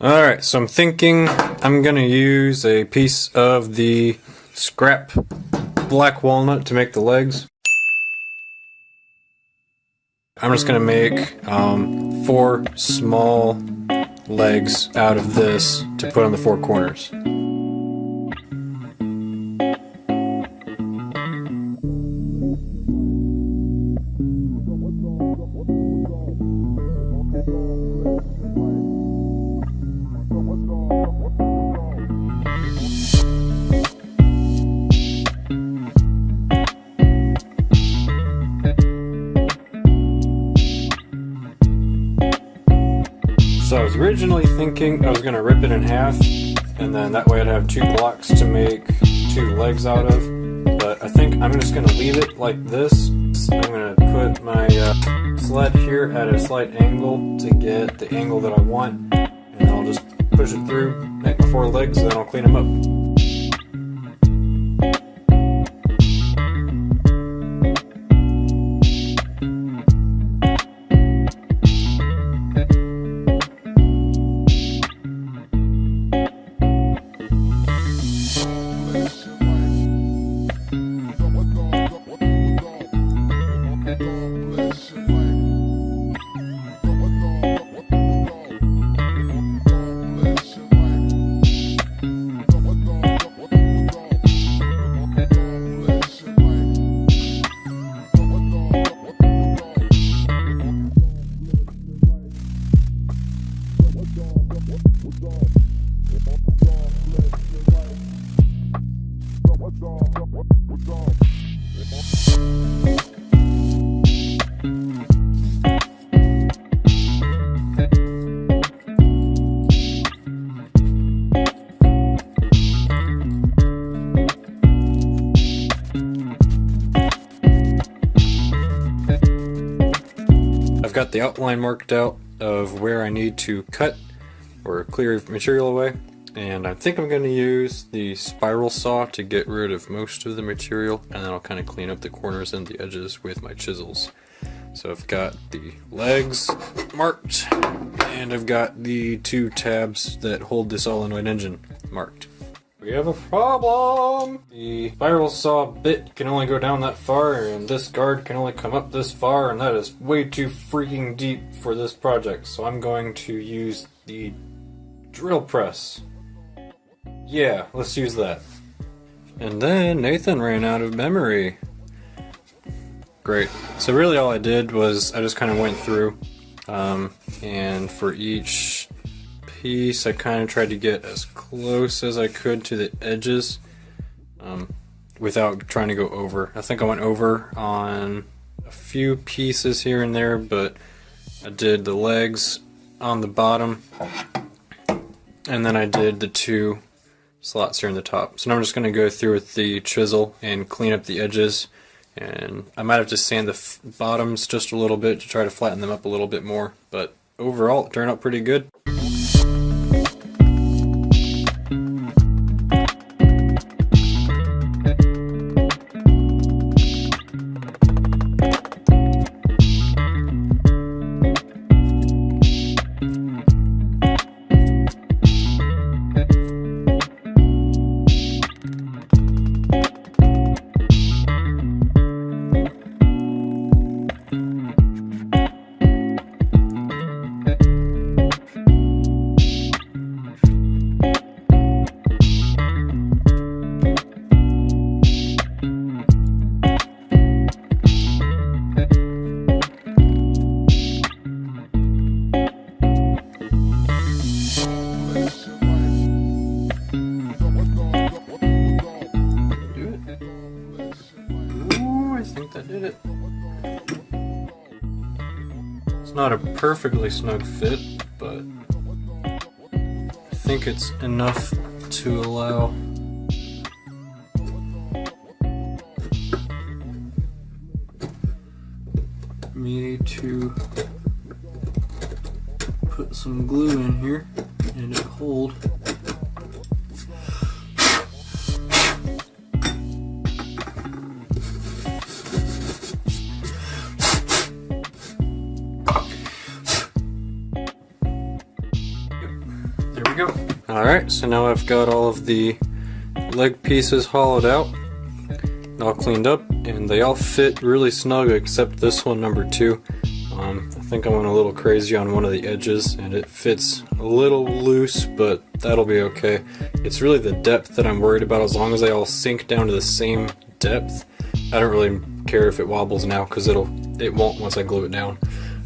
Alright, so I'm thinking I'm gonna use a piece of the scrap black walnut to make the legs. I'm just gonna make 4 small legs out of this to put on the 4 corners. So I was originally thinking I was going to rip it in half, and then that way I'd have 2 blocks to make 2 legs out of, but I think I'm just going to leave it like this. I'm going to put my sled here at a slight angle to get the angle that I want, and I'll just push it through, make my 4 legs, and then I'll clean them up. I've got the outline marked out of where I need to cut or clear material away, and I think I'm going to use the spiral saw to get rid of most of the material, and then I'll kind of clean up the corners and the edges with my chisels. So I've got the legs marked, and I've got the 2 tabs that hold the solenoid engine marked. We have a problem! The spiral saw bit can only go down that far, and this guard can only come up this far, and that is way too freaking deep for this project, so I'm going to use the drill press. Yeah, let's use that. And then Nathan ran out of memory. Great. So really all I did was I just kind of went through, and for each piece I kind of tried to get as close as I could to the edges without trying to go over. I think I went over on a few pieces here and there, but I did the legs on the bottom, and then I did the 2 slots here in the top. So now I'm just going to go through with the chisel and clean up the edges, and I might have to sand the bottoms just a little bit to try to flatten them up a little bit more, but overall it turned out pretty good. Did it. It's not a perfectly snug fit, but I think it's enough to allow me to put some glue in here and it hold. go. Alright, so now I've got all of the leg pieces hollowed out, all cleaned up, and they all fit really snug except this one, number 2. I think I went a little crazy on one of the edges and it fits a little loose, but that'll be okay. It's really the depth that I'm worried about. As long as they all sink down to the same depth, I don't really care if it wobbles now, because it won't once I glue it down.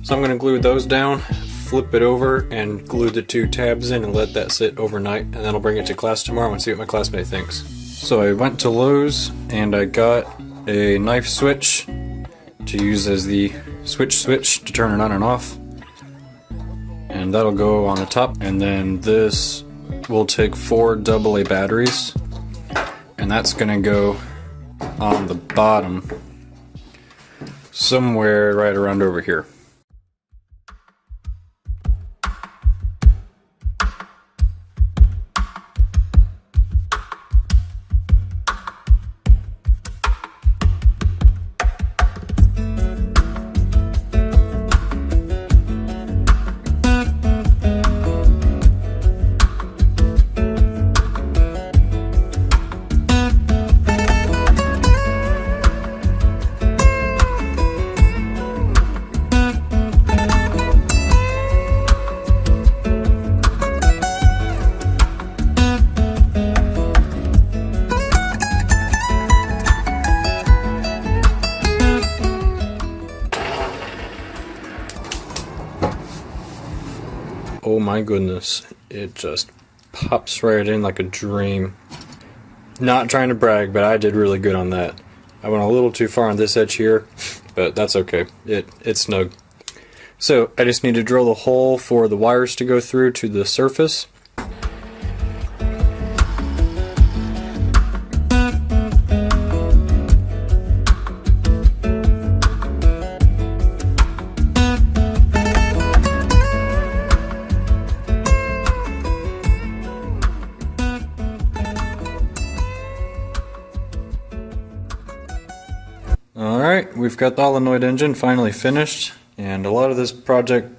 So I'm going to glue those down, flip it over, and glue the 2 tabs in and let that sit overnight, and then I'll bring it to class tomorrow and see what my classmate thinks. So I went to Lowe's and I got a knife switch to use as the switch to turn it on and off, and that'll go on the top, and then this will take 4 AA batteries, and that's gonna go on the bottom somewhere right around over here. Oh my goodness, it just pops right in like a dream. Not trying to brag, but I did really good on that. I went a little too far on this edge here, but that's okay. It's snug. So I just need to drill the hole for the wires to go through to the surface. Alright, we've got the Solenoid engine finally finished, and a lot of this project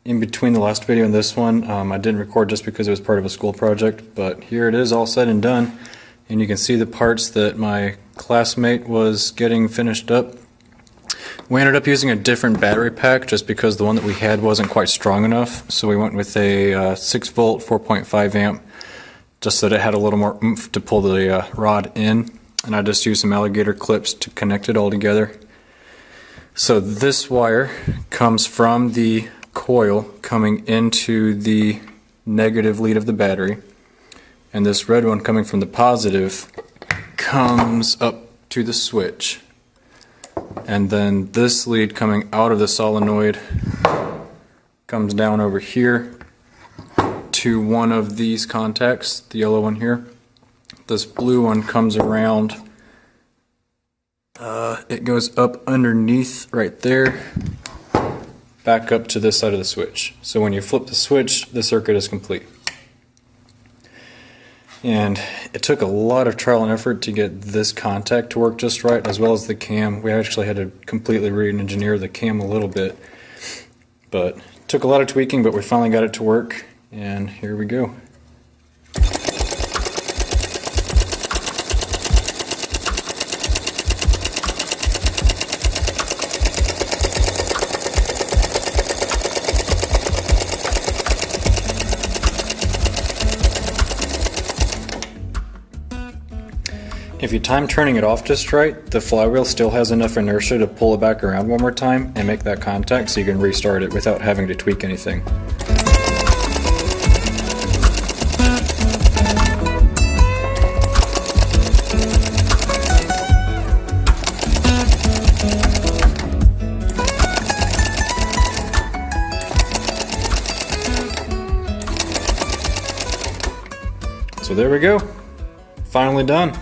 in between the last video and this one I didn't record just because it was part of a school project, but here it is all said and done, and you can see the parts that my classmate was getting finished up. We ended up using a different battery pack just because the one that we had wasn't quite strong enough, so we went with a 6 volt 4.5 amp just so that it had a little more oomph to pull the rod in. And I just used some alligator clips to connect it all together. So this wire comes from the coil coming into the negative lead of the battery, and this red one coming from the positive comes up to the switch, and then this lead coming out of the solenoid comes down over here to one of these contacts, the yellow one here. This blue one comes around, it goes up underneath right there, back up to this side of the switch. So when you flip the switch, the circuit is complete. And it took a lot of trial and effort to get this contact to work just right, as well as the cam. We actually had to completely re-engineer the cam a little bit. But it took a lot of tweaking, but we finally got it to work, and here we go. If you time turning it off just right, the flywheel still has enough inertia to pull it back around one more time and make that contact so you can restart it without having to tweak anything. So there we go, finally done.